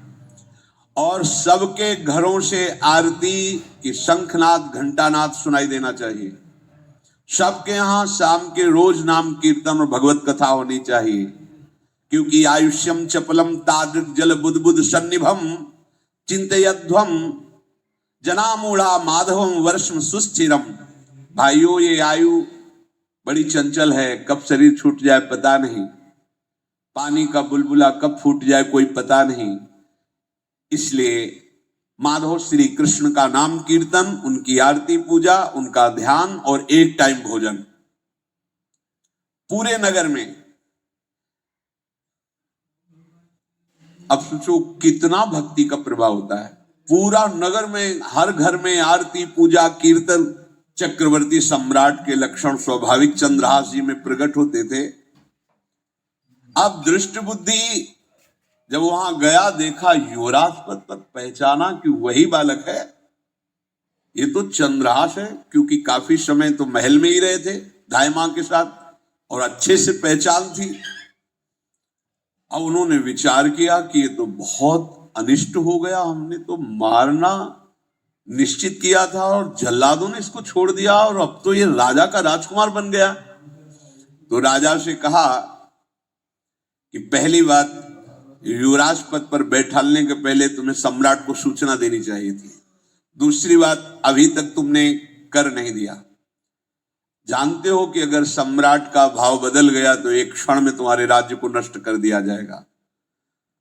और सबके घरों से आरती की शंखनाद घंटानाद सुनाई देना चाहिए। सबके यहाँ शाम के रोज नाम कीर्तन और भगवत कथा होनी चाहिए, क्योंकि आयुष्यम चपलम तादृक जल बुद्बुद सन्निभम चिंतयध्वम जनामूढ़ा माधवम वर्षम सुस्थिरम। भाइयों, ये आयु बड़ी चंचल है, कब शरीर छूट जाए पता नहीं, पानी का बुलबुला कब फूट जाए कोई पता नहीं। इसलिए माधव श्री कृष्ण का नाम कीर्तन, उनकी आरती पूजा, उनका ध्यान और 1 टाइम भोजन पूरे नगर में अब सोचो कितना भक्ति का प्रभाव होता है। पूरा नगर में, हर घर में आरती, पूजा, कीर्तन चक्रवर्ती सम्राट के लक्षण स्वाभाविक चंद्रहास जी में प्रकट होते थे। अब दृष्ट बुद्धि जब वहां गया, देखा युवराज पद पर, पहचाना कि वही बालक है, ये तो चंद्रहास है, क्योंकि काफी समय तो महल में ही रहे थे दाई मां के साथ और अच्छे से पहचान थी। अब उन्होंने विचार किया कि ये तो बहुत अनिष्ट हो गया, हमने तो मारना निश्चित किया था और जल्लादों ने इसको छोड़ दिया और अब तो ये राजा का राजकुमार बन गया। तो राजा से कहा कि पहली बात, युवराज पद पर बैठालने के पहले तुम्हें सम्राट को सूचना देनी चाहिए थी। दूसरी बात, अभी तक तुमने कर नहीं दिया। जानते हो कि अगर सम्राट का भाव बदल गया तो एक क्षण में तुम्हारे राज्य को नष्ट कर दिया जाएगा।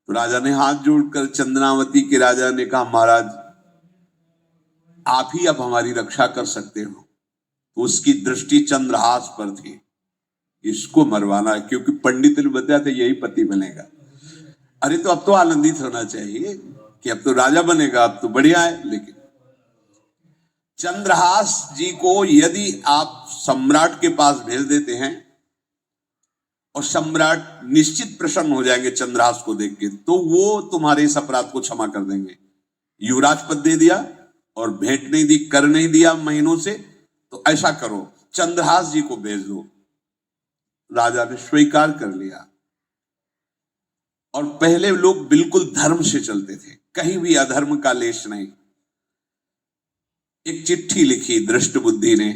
तो राजा ने हाथ जोड़कर, चंद्रावती के राजा ने कहा, महाराज आप ही अब हमारी रक्षा कर सकते हो। तो उसकी दृष्टि चंद्रहास पर थी, इसको मरवाना है, क्योंकि पंडित ने बताया था यही पति बनेगा। अरे तो अब तो आनंदित होना चाहिए कि अब तो राजा बनेगा, अब तो बढ़िया है। लेकिन चंद्रहास जी को यदि आप सम्राट के पास भेज देते हैं और सम्राट निश्चित प्रसन्न हो जाएंगे चंद्रहास को देख के, तो वो तुम्हारे इस अपराध को क्षमा कर देंगे। युवराज पद दे दिया और भेंट नहीं दी, कर नहीं दिया महीनों से, तो ऐसा करो चंद्रहास जी को भेज दो। राजा ने स्वीकार कर लिया। और पहले लोग बिल्कुल धर्म से चलते थे, कहीं भी अधर्म का लेश नहीं। एक चिट्ठी लिखी दृष्ट बुद्धि ने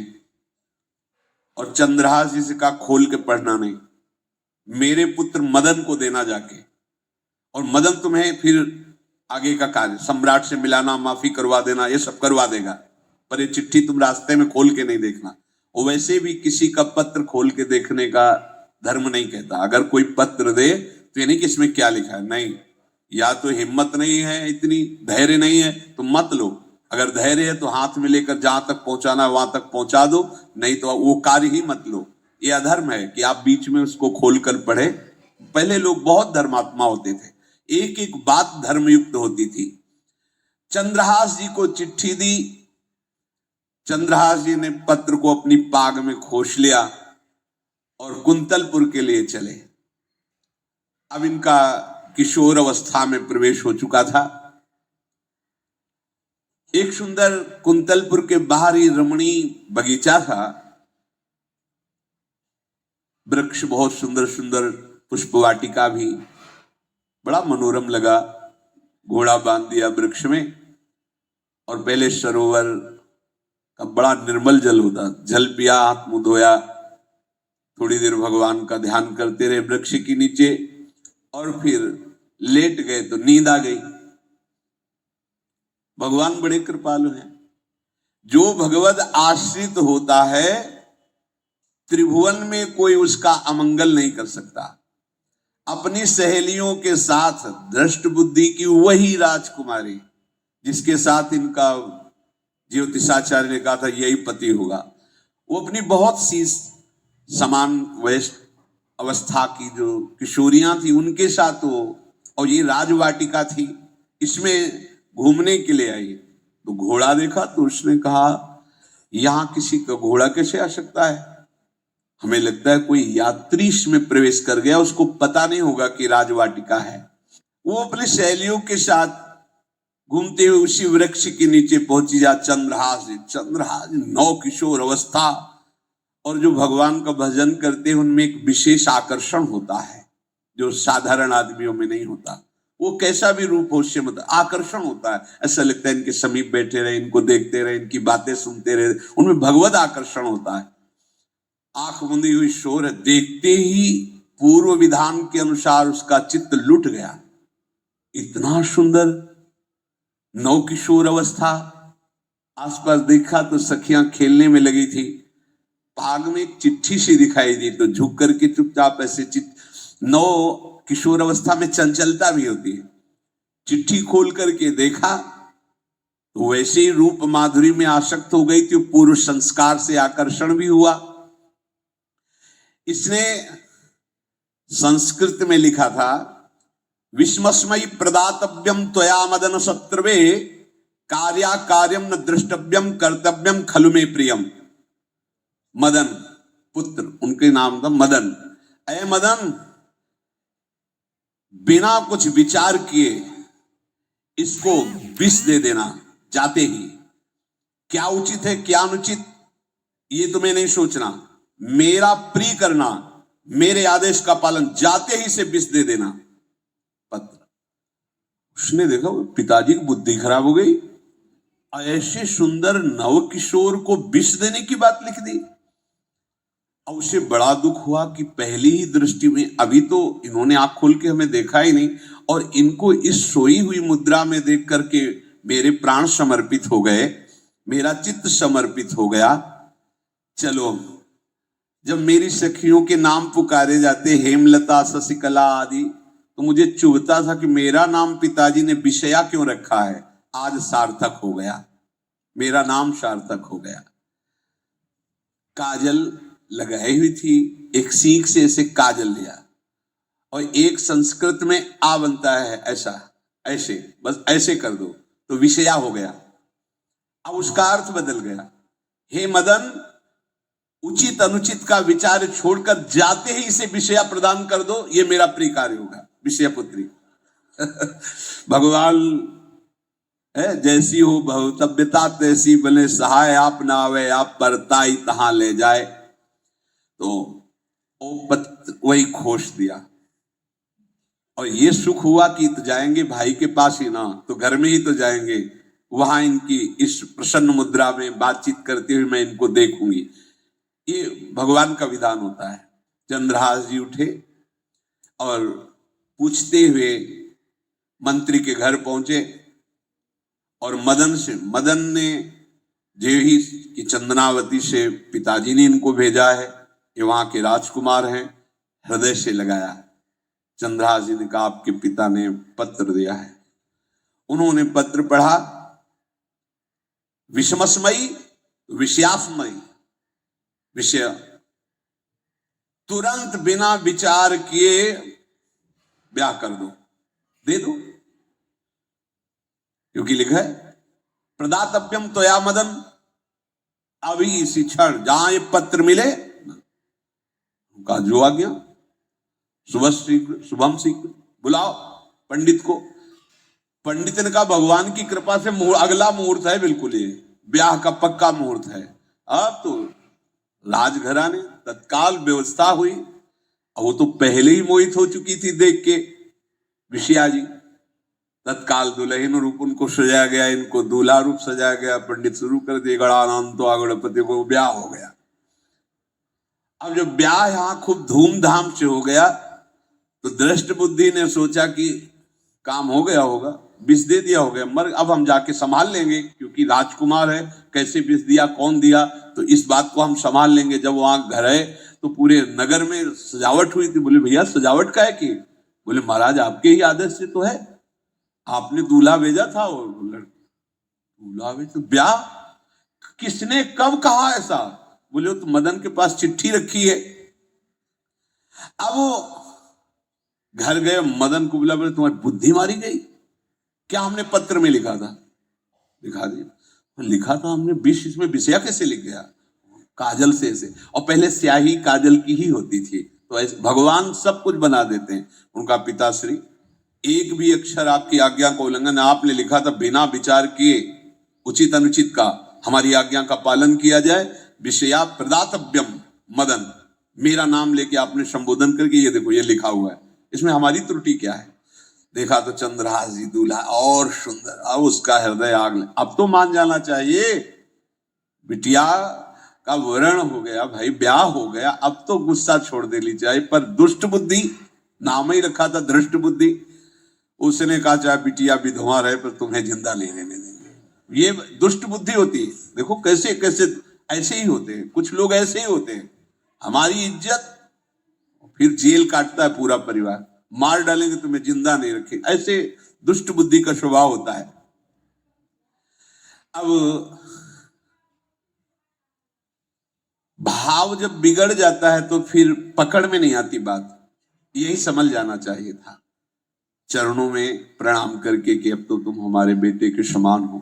और चंद्रहास जी से कहा खोल के पढ़ना नहीं, मेरे पुत्र मदन को देना जाके, और मदन तुम्हें फिर आगे का कार्य सम्राट से मिलाना, माफी करवा देना, ये सब करवा देगा, पर ये चिट्ठी तुम रास्ते में खोल के नहीं देखना। और वैसे भी किसी का पत्र खोल के देखने का धर्म नहीं कहता। अगर कोई पत्र दे तो ये नहीं कि इसमें क्या लिखा है, नहीं, या तो हिम्मत नहीं है, इतनी धैर्य नहीं है तो मत लो। अगर धैर्य है तो हाथ में लेकर जहां तक पहुंचाना वहां तक पहुंचा दो, नहीं तो वो कार्य ही मत लो। ये अधर्म है कि आप बीच में उसको खोलकर पढ़े। पहले लोग बहुत धर्मात्मा होते थे, एक एक बात धर्मयुक्त होती थी। चंद्रहास जी को चिट्ठी दी, चंद्रहास जी ने पत्र को अपनी पाग में खोस लिया और कुंतलपुर के लिए चले। अब इनका किशोर अवस्था में प्रवेश हो चुका था। एक सुंदर कुंतलपुर के बाहर ही रमणीय बगीचा था, वृक्ष बहुत सुंदर सुंदर, पुष्प वाटिका भी, बड़ा मनोरम लगा। घोड़ा बांध दिया वृक्ष में और पहले सरोवर का बड़ा निर्मल जल होता, जल पिया, हाथ मुंह धोया, थोड़ी देर भगवान का ध्यान करते रहे वृक्ष के नीचे और फिर लेट गए तो नींद आ गई। भगवान बड़े कृपालु हैं। जो भगवत आश्रित होता है त्रिभुवन में कोई उसका अमंगल नहीं कर सकता। अपनी सहेलियों के साथ दृष्ट बुद्धि की वही राजकुमारी जिसके साथ इनका ज्योतिषाचार्य ने कहा था यही पति होगा, वो अपनी बहुत सी समान वयस्क अवस्था की जो किशोरियां थी उनके साथ वो, और ये राजवाटिका थी, इसमें घूमने के लिए आई। तो घोड़ा देखा तो उसने कहा यहां किसी का घोड़ा कैसे आ सकता है, हमें लगता है कोई यात्री इसमें प्रवेश कर गया, उसको पता नहीं होगा कि राजवाटिका है। वो अपने सहेलियों के साथ घूमते हुए उसी वृक्ष के नीचे पहुंची। जा चंद्रहास नौ किशोर अवस्था, और जो भगवान का भजन करते हैं उनमें एक विशेष आकर्षण होता है जो साधारण आदमियों में नहीं होता। वो कैसा भी रूप हो उससे मतलब आकर्षण होता है, ऐसा लगता है इनके समीप बैठे रहे, इनको देखते रहे, इनकी बातें सुनते रहे, उनमें भगवत आकर्षण होता है। आंख मुंदी हुई शोर है, देखते ही पूर्व विधान के अनुसार उसका चित्त लुट गया। इतना सुंदर नौ किशोर अवस्था। आसपास देखा तो सखियां खेलने में लगी थी। भाग में एक चिट्ठी सी दिखाई दी तो झुक करके चुपचाप ऐसे नौ किशोर अवस्था में चंचलता भी होती है, चिट्ठी खोल करके देखा तो वैसे ही रूप माधुरी में आसक्त हो गई थी। पूर्व संस्कार से आकर्षण भी हुआ। इसने संस्कृत में लिखा था विस्मस्मयी प्रदातव्यम त्वया मदन शत्रवे, कार्या कार्यम न दृष्टव्यम कर्तव्यम खलु में प्रियम। मदन पुत्र, उनके नाम था मदन। अय मदन, बिना कुछ विचार किए इसको विष दे देना जाते ही। क्या उचित है क्या अनुचित ये तुम्हें नहीं सोचना, मेरा प्रिय करना, मेरे आदेश का पालन, जाते ही से विष दे देना। पत्र, उसने देखा पिताजी की बुद्धि खराब हो गई, ऐसे सुंदर नव किशोर को विष देने की बात लिख दी। और उसे बड़ा दुख हुआ कि पहली ही दृष्टि में, अभी तो इन्होंने आंख खोल के हमें देखा ही नहीं, और इनको इस सोई हुई मुद्रा में देख करके मेरे प्राण समर्पित हो गए, मेरा चित्त समर्पित हो गया। चलो, जब मेरी सखियों के नाम पुकारे जाते, हेमलता शशिकला आदि, तो मुझे चुभता था कि मेरा नाम पिताजी ने विषया क्यों रखा है। आज सार्थक हो गया, मेरा नाम सार्थक हो गया। काजल लगाई हुई थी, एक सीख से ऐसे काजल लिया, और एक संस्कृत में आ बनता है ऐसा, ऐसे, बस ऐसे कर दो तो विषया हो गया। अब उसका अर्थ बदल गया। हे मदन, उचित अनुचित का विचार छोड़कर जाते ही इसे विषया प्रदान कर दो, ये मेरा प्रिय कार्य होगा। विषय पुत्री भगवान है, जैसी हो भवतव्यता तैसी बने सहाय, आप ना आवे आप परताई तहां ले जाए। तो वो पत्र वही खोश दिया, और ये सुख हुआ कि तो जाएंगे भाई के पास ही ना, तो घर में ही तो जाएंगे, वहां इनकी इस प्रसन्न मुद्रा में बातचीत करते हुए मैं इनको देखूंगी। ये भगवान का विधान होता है। चंद्रहास जी उठे और पूछते हुए मंत्री के घर पहुंचे, और मदन ने जेही की चंदनावती से पिताजी ने इनको भेजा है, ये वहां के राजकुमार हैं, हृदय से लगाया। चंद्रहास जी ने कहा आपके पिता ने पत्र दिया है। उन्होंने पत्र पढ़ा, विषमस्मयी विषयास्मयी, विषय तुरंत बिना विचार किए ब्याह कर दो, दे दो, क्योंकि लिखा है प्रदातव्यम त्वया मदन, अभी इसी क्षण जहां ये पत्र मिले का जो आ गया, सुबह शीघ्र शुभम शीघ्र, बुलाओ पंडित को। पंडित ने कहा भगवान की कृपा से अगला मुहूर्त है, बिल्कुल ये ब्याह का पक्का मुहूर्त है। अब तो राजघराने तत्काल व्यवस्था हुई, और वो तो पहले ही मोहित हो चुकी थी देख के विषया जी। तत्काल दुल्हन रूप उनको सजाया गया, इनको दूल्हा रूप सजाया गया, पंडित शुरू कर दिए, गणानंद तो गणपति को ब्याह हो गया। अब जब ब्याह यहां खूब धूमधाम से हो गया, तो दृष्ट बुद्धि ने सोचा कि काम हो गया होगा, विष दे दिया हो गया, मर अब हम जाके संभाल लेंगे, क्योंकि राजकुमार है, कैसे विष दिया कौन दिया, तो इस बात को हम संभाल लेंगे। जब वहां घर है तो पूरे नगर में सजावट हुई थी। बोले भैया सजावट का है कि? बोले महाराज आपके ही आदेश से तो है, आपने दूल्हा भेजा था, और दूल्हा भेजा तो ब्याह किसने कब कहा ऐसा? बोले तो मदन के पास चिट्ठी रखी है। अब वो घर गए, मदन को बोला, बोले तुम्हारी बुद्धि मारी गई क्या? हमने पत्र में लिखा था। लिखा दिया, लिखा था हमने, विष इसमें विषया कैसे लिख गया? काजल से ऐसे, और पहले स्याही काजल की ही होती थी, तो ऐसे भगवान सब कुछ बना देते हैं। उनका पिताश्री, एक भी अक्षर आपकी आज्ञा का उल्लंघन, आपने लिखा था बिना विचार किए उचित अनुचित का हमारी आज्ञा का पालन किया जाए, विषया प्रदातव्यम मदन, मेरा नाम लेके आपने संबोधन करके, ये देखो ये लिखा हुआ है, इसमें हमारी त्रुटि क्या है? देखा तो चंद्रहास जी दूल्हा और सुंदर, अब उसका हृदय आग लगा। अब तो मान जाना चाहिए, बिटिया का वर्ण हो गया भाई, ब्याह हो गया, अब तो गुस्सा छोड़ देनी चाहिए। पर दुष्ट बुद्धि, नाम ही रखा था धृष्ट बुद्धि, उसने कहा चाहे बिटिया विधवा रहे पर तुम्हें जिंदा नहीं रहने देंगे। ये दुष्ट बुद्धि होती है। देखो कैसे कैसे ऐसे ही होते हैं, कुछ लोग ऐसे ही होते हैं, हमारी इज्जत, फिर जेल काटता है पूरा परिवार, मार डालेंगे तुम्हें जिंदा नहीं रखे, ऐसे दुष्ट बुद्धि का स्वभाव होता है। अब भाव जब बिगड़ जाता है तो फिर पकड़ में नहीं आती बात, यही समझ जाना चाहिए था। चरणों में प्रणाम करके कि अब तो तुम हमारे बेटे के समान हो,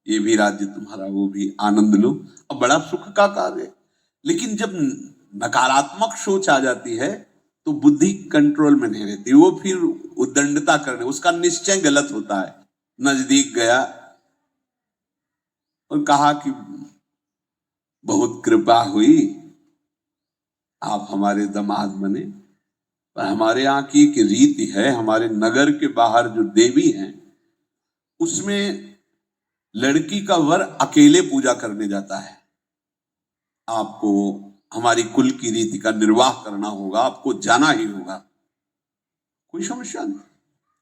ये भी राज्य तुम्हारा, वो भी आनंद लो। अब बड़ा सुख का कार्य है। लेकिन जब नकारात्मक सोच आ जाती है तो बुद्धि कंट्रोल में नहीं रहती, वो फिर उद्दंडता करने, उसका निश्चय गलत होता है। नजदीक गया और कहा कि बहुत कृपा हुई, आप हमारे दामाद बने, पर हमारे यहाँ की एक रीति है, हमारे नगर के बाहर जो देवी हैं उसमें लड़की का वर अकेले पूजा करने जाता है। आपको हमारी कुल की रीति का निर्वाह करना होगा, आपको जाना ही होगा। कोई समस्या नहीं,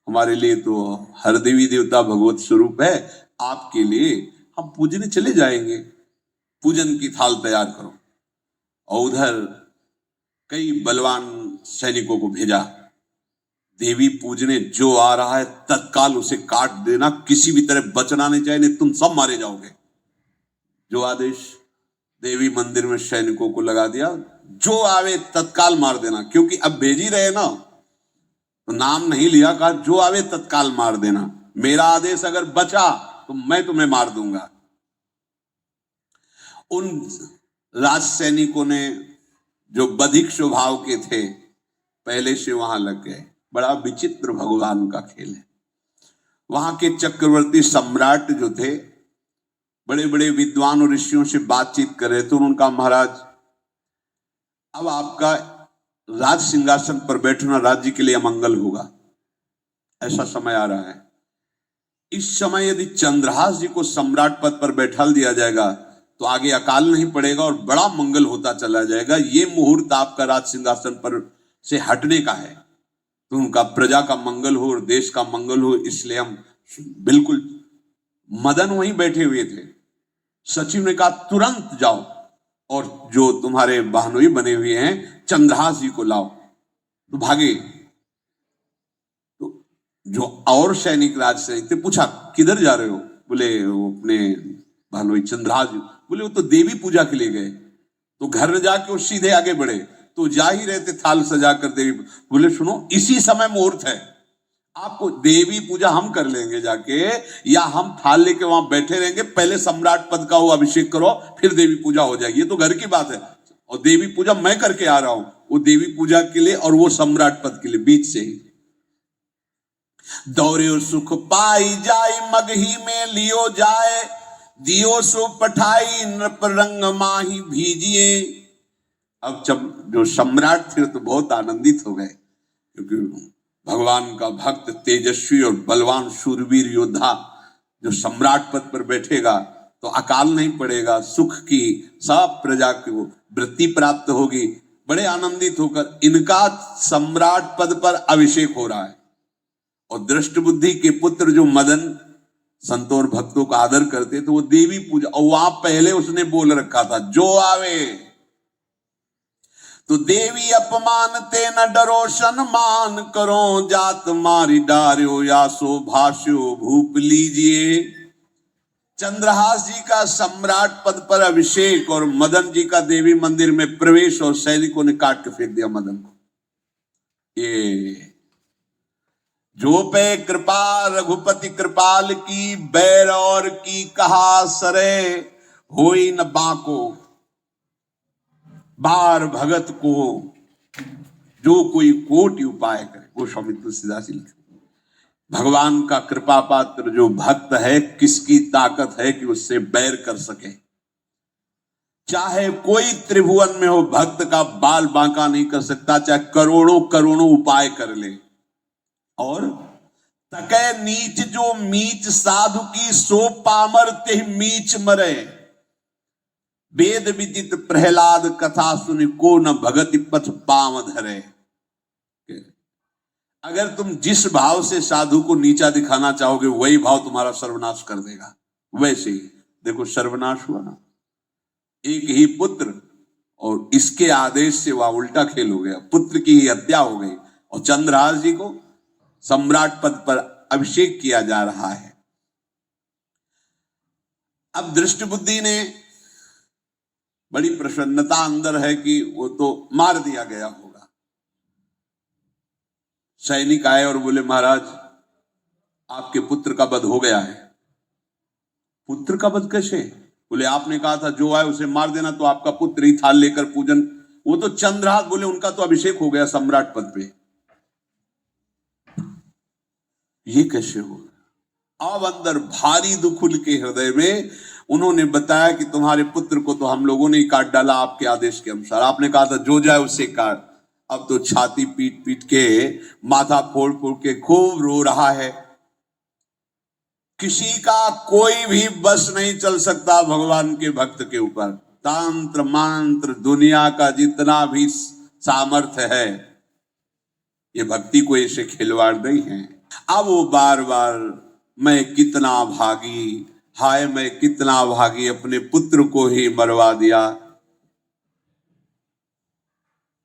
हमारे लिए तो हर देवी देवता भगवत स्वरूप है, आपके लिए हम पूजने चले जाएंगे, पूजन की थाल तैयार करो। और उधर कई बलवान सैनिकों को भेजा, देवी पूजने जो आ रहा है तत्काल उसे काट देना, किसी भी तरह बचना नहीं चाहिए, नहीं तुम सब मारे जाओगे। जो आदेश देवी मंदिर में सैनिकों को लगा दिया, जो आवे तत्काल मार देना, क्योंकि अब भेज ही रहे ना, तो नाम नहीं लिया, कहा जो आवे तत्काल मार देना, मेरा आदेश अगर बचा तो मैं तुम्हें मार दूंगा। उन राज सैनिकों ने जो बधिक स्वभाव के थे पहले से वहां लग गए। बड़ा विचित्र भगवान का खेल है। वहां के चक्रवर्ती सम्राट जो थे बड़े बड़े विद्वान और ऋषियों से बातचीत कर रहे थे। उन्होंने कहा महाराज अब आपका राज सिंहासन पर बैठना राज्य के लिए अमंगल होगा, ऐसा समय आ रहा है। इस समय यदि चंद्रहास जी को सम्राट पद पर बैठा दिया जाएगा तो आगे अकाल नहीं पड़ेगा और बड़ा मंगल होता चला जाएगा। ये मुहूर्त आपका राज सिंहासन पर से हटने का है, तो उनका प्रजा का मंगल हो और देश का मंगल हो, इसलिए हम बिल्कुल। मदन वहीं बैठे हुए थे। सचिव ने कहा तुरंत जाओ और जो तुम्हारे बहनोई बने हुए हैं चंद्रहास जी को लाओ। तो भागे। तो जो और सैनिक राज सैनिक थे पूछा किधर जा रहे हो? बोले वो अपने बहनोई चंद्रहास जी। बोले वो तो देवी पूजा के लिए गए। तो घर में जाके वो सीधे आगे बढ़े, तो जा ही रहे थे थाल सजा कर देवी। बोले सुनो इसी समय मुहूर्त है, आपको देवी पूजा हम कर लेंगे जाके, या हम थाल लेके वहां बैठे रहेंगे, पहले सम्राट पद का वो अभिषेक करो फिर देवी पूजा हो जाएगी। ये तो घर की बात है, और देवी पूजा मैं करके आ रहा हूं, वो देवी पूजा के लिए और वो सम्राट पद के लिए बीच से ही। दौड़े सुख पाई जाई मगही में लियो जाए, दियो सो पठाई नृप रंग माही भीजिए। अब जब जो सम्राट थे तो बहुत आनंदित हो गए, क्योंकि भगवान का भक्त तेजस्वी और बलवान शूरवीर योद्धा जो सम्राट पद पर बैठेगा तो अकाल नहीं पड़ेगा, सुख की सब प्रजा को वृत्ति प्राप्त होगी। बड़े आनंदित होकर इनका सम्राट पद पर अभिषेक हो रहा है। और दृष्ट बुद्धि के पुत्र जो मदन संतों और भक्तों का आदर करते तो वो देवी पूजा, और वहां पहले उसने बोल रखा था जो आवे तो देवी अपमान ते न डरो सम्मान करो, जात मारी डार्यो या सो भाष्यो भूप लीजिए। चंद्रहास जी का सम्राट पद पर अभिषेक और मदन जी का देवी मंदिर में प्रवेश, और सैनिकों ने काट के फेंक दिया मदन को। ये जो पे कृपा रघुपति कृपाल की, बैर और की कहा सरे, होई न बाको बार भगत को, जो कोई कोटि उपाय करे। वो स्वामी तुलसीदास जी लिखे। भगवान का कृपा पात्र जो भक्त है, किसकी ताकत है कि उससे बैर कर सके? चाहे कोई त्रिभुवन में हो, भक्त का बाल बांका नहीं कर सकता, चाहे करोड़ों करोड़ों उपाय कर ले। और तके नीच जो मीच साधु की, सो पामर ते मीच मरे। वेद विदित प्रहलाद कथा सुनि, को न भगति पथ पाम धरे। अगर तुम जिस भाव से साधु को नीचा दिखाना चाहोगे वही भाव तुम्हारा सर्वनाश कर देगा। वैसे ही देखो सर्वनाश हुआ ना, एक ही पुत्र और इसके आदेश से वह उल्टा खेल हो गया, पुत्र की ही हत्या हो गई और चंद्रहास जी को सम्राट पद पर अभिषेक किया जा रहा है। अब दृष्ट बुद्धि ने बड़ी प्रसन्नता अंदर है कि वो तो मार दिया गया होगा। सैनिक आए और बोले महाराज आपके पुत्र का वध हो गया है। पुत्र का वध कैसे? बोले आपने कहा था जो आए उसे मार देना, तो आपका पुत्र ही थाल लेकर पूजन, वो तो चंद्रहास, बोले उनका तो अभिषेक हो गया सम्राट पद पे। ये कैसे हो? अब अंदर भारी दुख उनके हृदय में, उन्होंने बताया कि तुम्हारे पुत्र को तो हम लोगों ने ही काट डाला आपके आदेश के अनुसार, आपने कहा था जो जाए उसे काट। अब तो छाती पीट पीट के, माथा फोड़ फोड़ के खूब रो रहा है। किसी का कोई भी बस नहीं चल सकता भगवान के भक्त के ऊपर। तंत्र मंत्र दुनिया का जितना भी सामर्थ्य है, ये भक्ति को ऐसे खिलवाड़ नहीं है। अब वो बार बार मैं कितना भागी, हाय मैं कितना भागी, अपने पुत्र को ही मरवा दिया,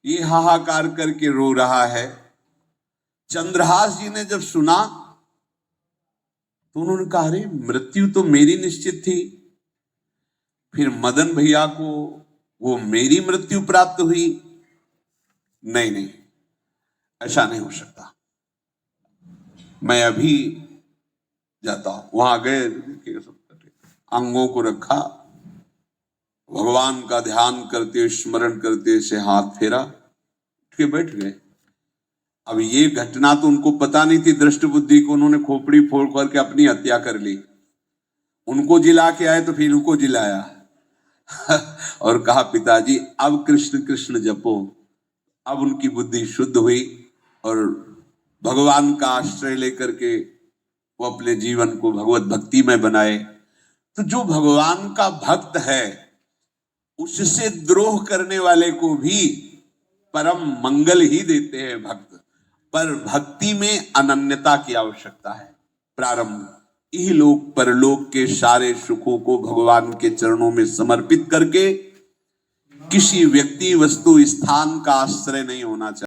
ये हाहाकार करके रो रहा है। चंद्रहास जी ने जब सुना तो उन्होंने कहा अरे मृत्यु तो मेरी निश्चित थी, फिर मदन भैया को वो मेरी मृत्यु प्राप्त हुई। नहीं नहीं, ऐसा नहीं हो सकता, मैं अभी जाता हूं। वहां गए, अंगों को रखा, भगवान का ध्यान करते स्मरण करते से हाथ फेरा, उठ के बैठ गए। अब ये घटना तो उनको पता नहीं थी, दृष्ट बुद्धि को उन्होंने खोपड़ी फोड़ करके अपनी हत्या कर ली। उनको जिला के आए तो फिर उनको जिलाया और कहा पिताजी अब कृष्ण कृष्ण जपो। अब उनकी बुद्धि शुद्ध हुई और भगवान का आश्रय लेकर के वो अपने जीवन को भगवत भक्ति में बनाए। तो जो भगवान का भक्त है, उससे द्रोह करने वाले को भी परम मंगल ही देते हैं भक्त। पर भक्ति में अनन्यता की आवश्यकता है। प्रारंभ इहलोक परलोक के सारे सुखों को भगवान के चरणों में समर्पित करके किसी व्यक्ति वस्तु स्थान का आश्रय नहीं होना चाहिए।